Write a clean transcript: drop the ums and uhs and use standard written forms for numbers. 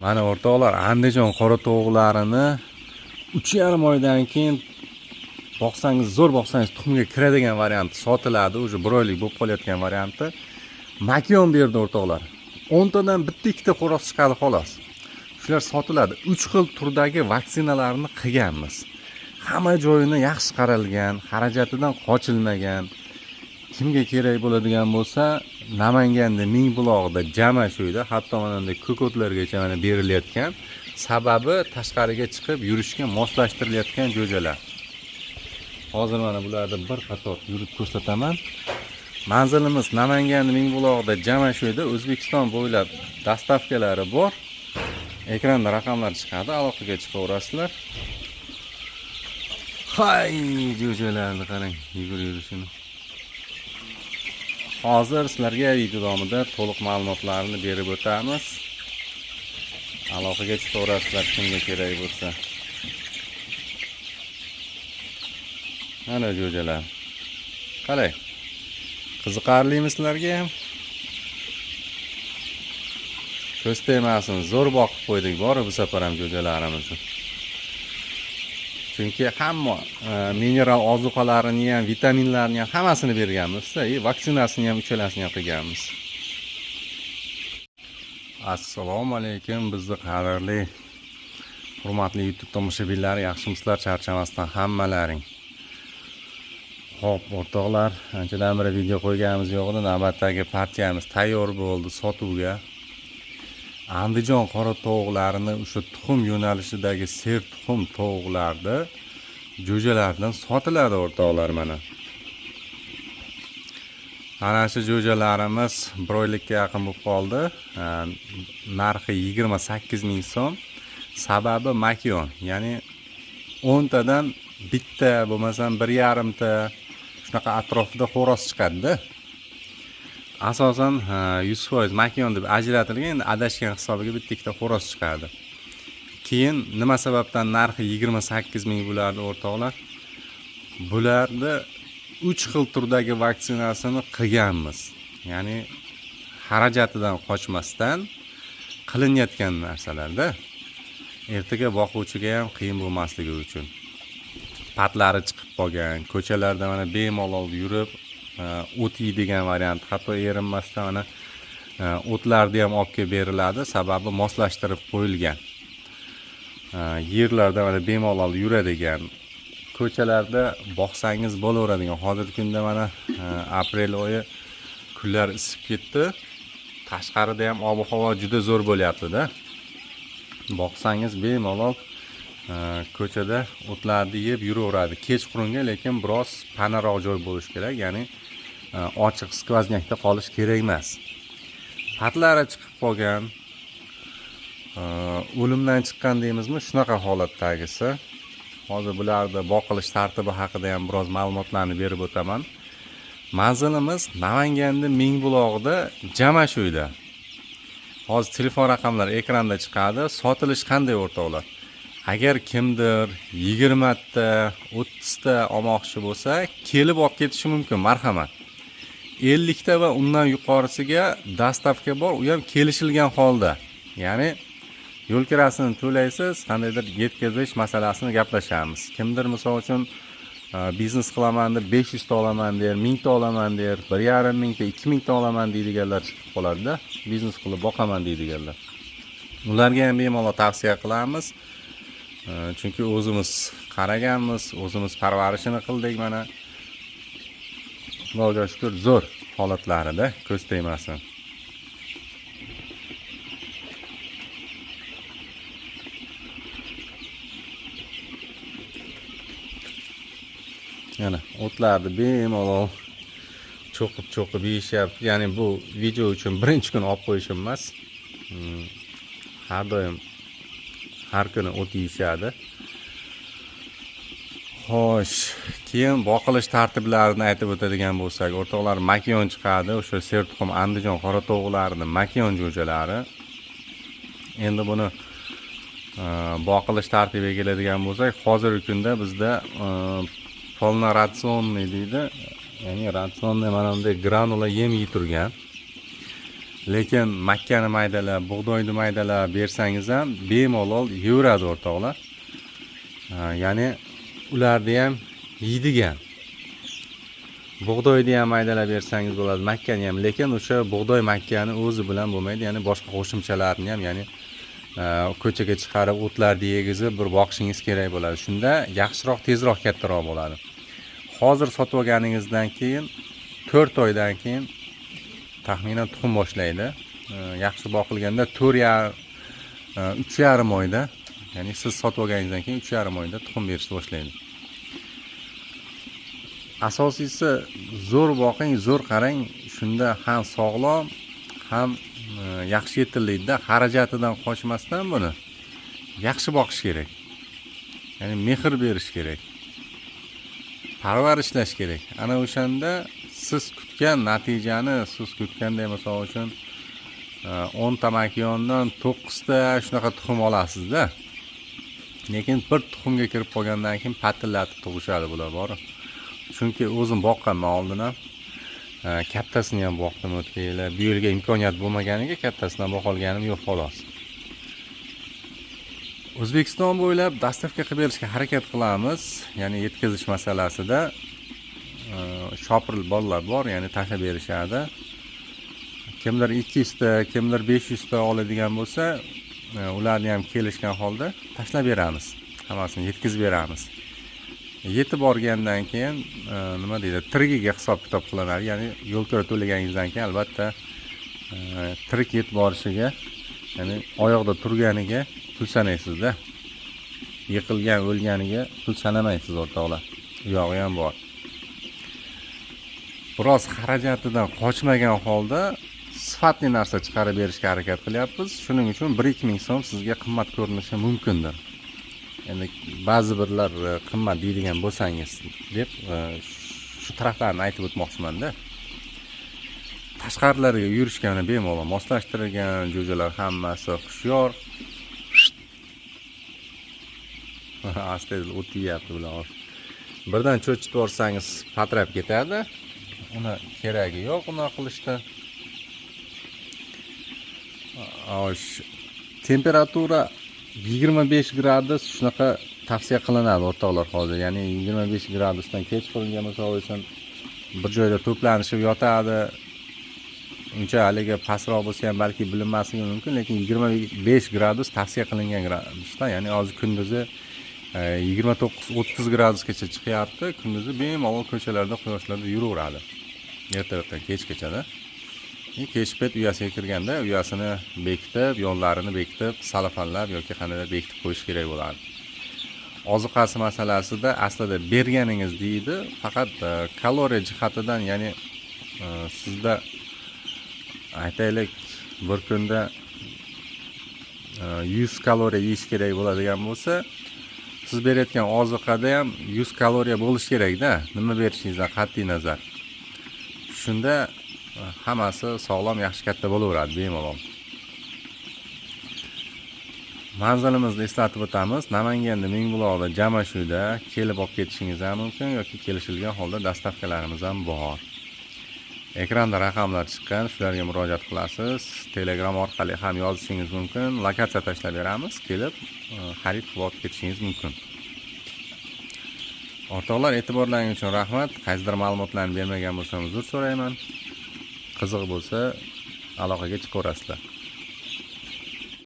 Mana o'rtoqlar, Andijon qora tovuqlarini 3,5 oydan keyin boqsangiz, zo'r boqsangiz tuxumga kiradigan varianti sotiladi. O'sha 1 oylik bo'lib qolayotgan varianti. Makion berdi o'rtoqlar. 10 tadan bitta ikkita xo'roz chiqadi xolos. Shular sotiladi. 3 xil turdagi vaksinalarni qilganmiz. Hamma joyini yaxshi qaralgan, xarajatidan qochilmagan. Kimga kerak bo'ladigan bo'lsa, Namanganda Mingbuloqda, Jamashuyda, hatto mana bunday ko'kotlargacha mana berilayotgan. Sababi tashqariga chiqib yurishga moslashtirilayotgan jo'jalar. Hozir mana bularni bir qator yurib ko'rsataman. Manzilimiz Namangan Mingbuloqda, Jamashuyda, O'zbekiston bo'ylab dastavkalari bor. Ekranda raqamlar chiqadi, aloqaga chiqaverasizlar. Hay, jo'jalarni qarang, yurishini. Hozir sizlarga video davomida to'liq ma'lumotlarni berib o'tamiz. Aloqaga chiqaverasizlar kimga kerak bo'lsa. Mana jo'jalar. Qalay? Qiziqarlimi sizlarga ham? Ko'z tegmasin, zo'r boqib qo'ydik, bor bu safar ham jo'jalarimizni. Chunki hamma mineral ozuqalarini ham, vitaminlarni ham hammasini berganmiz-da, vaksinasini ham uchalasini ham qilganmiz. Assalomu alaykum, bizni qadrli, hurmatli YouTube tomoshabinlar, yaxshimisizlar, charchamasdan hammalaring. Xo'p, o'rtoqlar, anchadan beri video qo'yganimiz yo'q edi. Navbatdagi partiyamiz tayyor bo'ldi sotuvga. Andijon qora tovuqlarini o'sha tuxum yo'nalishidagi ser tuxum tovuqlarni jo'jalardan sotiladi o'rtoqlar mana. Ana shu jo'jalarimiz 1 oylikka yaqin bo'lib qoldi. Narxi 28 ming so'm. Sababi makion, ya'ni 10 tadan bitta bo'lmasam 1,5 ta shunaqa atrofida xo'roz chiqadi-da. Asosan 100% makion deb ajratilgan, endi adashgan hisobiga bitta ikkita xo'roz chiqadi. Keyin nima sababdan narxi 28 ming bo'lardi o'rtoqlar? Bularni 3 xil turdagi vaksinasini qilganmiz. Ya'ni xarajatidan qochmasdan qilinayotgan narsalarda ertaga boquvchiga ham qiyin bo'lmasligi uchun. Patlari chiqib qolgan, ko'chalarda mana bemalol yurib o't yeydigan variant, hatto erinmasdan mana o'tlarni ham olib kelib beriladi, sababi moslashtirib qo'yilgan. Yerlarda mana bemalol yuradigan, ko'chalarda boqsangiz bo'laveradigan. Hozirgi kunda mana aprel oyi kunlar isib ketdi. Tashqarida ham ob-havo juda zo'r bo'lyapti-da. Boqsangiz bemalol ko'chada o'tlarni yeb yuraveradi. Kechqurunga lekin biroz panaroq joy bo'lishi kerak, ya'ni ochiq skvoznyakda qolish kerak emas. Patlari chiqib qolgan, o'limdan chiqqan deymizmi, shunaqa holatdagisi. Hozir bularda boqilish tartibi haqida ham biroz ma'lumotlarni berib o'taman. Manzilimiz Namanganda Mingbuloqda, Jamashuyda. Hozir telefon raqamlari ekranda chiqadi. Sotilish qanday o'rtoqlar? Agar kimdir 20 ta, 30 ta olmoqchi bo'lsa, kelib olib ketishi mumkin, marhamat. 50 ta va undan yuqorisiga dastavka bor, u ham kelishilgan holda. Ya'ni yo'l kirasini to'laysiz, qandaydir yetkazish masalasini gaplashamiz. Kimdir misol uchun biznes qilaman deb 500 ta olaman der, 1000 ta olaman der, 1,5 ming ta, 2000 ta olaman deydiganlar chiqib qoladi-da, biznes qilib boqaman deydiganlar. Ularga ham bemalol tavsiya qilamiz. Chunki o'zimiz qaraganmiz, o'zimiz parvarishini qildik mana. Xudoga shukr, zo'r holatlarida ko'z tegmasin. Yana o'tlarni bemalol cho'qib yeyishyapti. Ya'ni bu video uchun birinchi kun olib qo'yishim emas. Har doim har kuni o't yeyishadi. Xo'sh, keyin boqilish tartiblarini aytib o'tadigan bo'lsak, o'rtoqlar, makion chiqadi, o'sha ser tuxum Andijon qora tovuqlarining makion jo'jalari. Endi buni boqilish tartibiga keladigan bo'lsak, hozirgi kunda bizda polna ratsionni deydi. Ya'ni ratsionni mana bunday granula yem yeyib turgan. Lekin makkani maydalab, bug'doyni maydalab bersangiz ham bemalol yeyveradi o'rtoqlar. Ya'ni ularni ham yeydigan. Bug'doyni ham maydalab bersangiz bo'ladi, makkani ham, lekin o'sha bug'doy makkani o'zi bilan bo'lmaydi. Ya'ni boshqa qo'shimchalarni ham, ya'ni ko'chaga chiqarib o'tlarni yegizib bir boqishingiz kerak bo'ladi. Shunda yaxshiroq, tezroq kattaroq bo'ladi. Hozir sotib olganingizdan keyin 4 oydan keyin taxminan tuxum boshlaydi. Yaxshi boqilganda 3,5 oyda, ya'ni siz sotib olganingizdan keyin 3,5 oyda tuxum berishni boshlaydi. Asosiysi zo'r boqing, zo'r qarang, shunda ham sog'lom, ham yaxshi yetillaydi-da. Xarajatidan qochmasdan buni yaxshi boqish kerak. Ya'ni mehr berish kerak. Parvarishlash kerak. Ana o'shanda siz kutgan natijani, siz kutgandek misol uchun 10 ta makiyondan 9 ta shunaqa tuxum olasiz-da. Lekin bir tuxumga kirib qolgandan keyin patillatib tug'ishadi bular bor. Chunki o'zim boqqanman oldin ham. Kattasini ham boqdim o'tgan yili. Bu yilga imkoniyat bo'lmaganiga kattasidan boqa olganim yo'q xolos. O'zbekiston bo'ylab dastavka qilib berishga harakat qilamiz. Ya'ni yetkazish masalasida shopirli bolalar bor, ya'ni tashlab berishadi. Kimlar 200 ta, kimlar 500 ta oladigan bo'lsa, ularni ham kelishgan holda tashlab beramiz. Hammasini yetkazib beramiz. Yetib borgandan keyin nima deydi, tirigiga hisob kitob qilinadi. Ya'ni yo'l kira to'laganingizdan keyin albatta tirik yetib borishiga, ya'ni oyoqda turganiga pul sanaysiz-da. Yiqilgan, o'lganiga pul sanamaysiz o'rtoqlar. U yog'i ham bor. Biroz xarajatidan qochmagan holda sifatli narsa chiqarib berishga harakat qilyapmiz. Shuning uchun 1-2 ming so'm sizga qimmat ko'rinishi mumkindir. Endi ba'zi birlar qimmat deydigan bo'lsangiz deb shu taraflarni aytib o'tmoqchiman-da. Tashqarilarga yurishgani bemalol moslashtirilgan jo'jalar hammasi xushyor. Asta-asta o'tyapti bular. Birdan cho'chib borsangiz patrab ketadi. Uni keragi yo'q uni qilishda. Temperatura 25 gradus shunaqa tavsiya qilinadi o'rtoqlar hozir. Ya'ni 25 gradusdan kech qilingan misol uchun bir joyda to'planishib yotadi. Uncha haligi pastroq bo'lsa ham balki bilinmasligi mumkin, lekin 25 gradus tavsiya qilingan gradusda, ya'ni hozir kunduzi 29-30 gradusgacha chiqyapti. Kunduzi bemalol ko'chalarda, quyoshlarda yuraveradi. Ertalabdan kechgacha-da. Kech pet uyasiga kirganda uyasini bekitib, yo'llarini bekitib, salafanlab yoki qanday bekitib qo'yish kerak bo'ladi. Ozuqasi masalasida aslida berganingiz deydi, faqat kaloriya jihatidan, ya'ni sizda aytaylik bir kunda 100 kaloriya yeyish kerak bo'ladigan bo'lsa, siz berayotgan ozuqada ham 100 kaloriya bo'lish kerak-da, nima berishingizdan qat'iy nazar. Shunda hammasi sog'lom, yaxshi katta bo'laveradi bemalol. Manzilimizni eslatib o'tamiz. Namanganda Mingbuloqda Jamashuvda kelib olib ketishingiz ham mumkin yoki kelishilgan holda dastavkalarimiz ham bor. Ekranda raqamlar chiqqan, shularga murojaat qilasiz. Telegram orqali ham yozishingiz mumkin. Lokatsiya tashlab beramiz, kelib xarid qilib olib ketishingiz mumkin. O'rtoqlar, e'tiborlaringiz uchun rahmat. Qaysidir ma'lumotlarni bermagan bo'lsam uzr so'rayman. Qiziq bo'lsa aloqaga chiqaverasizlar.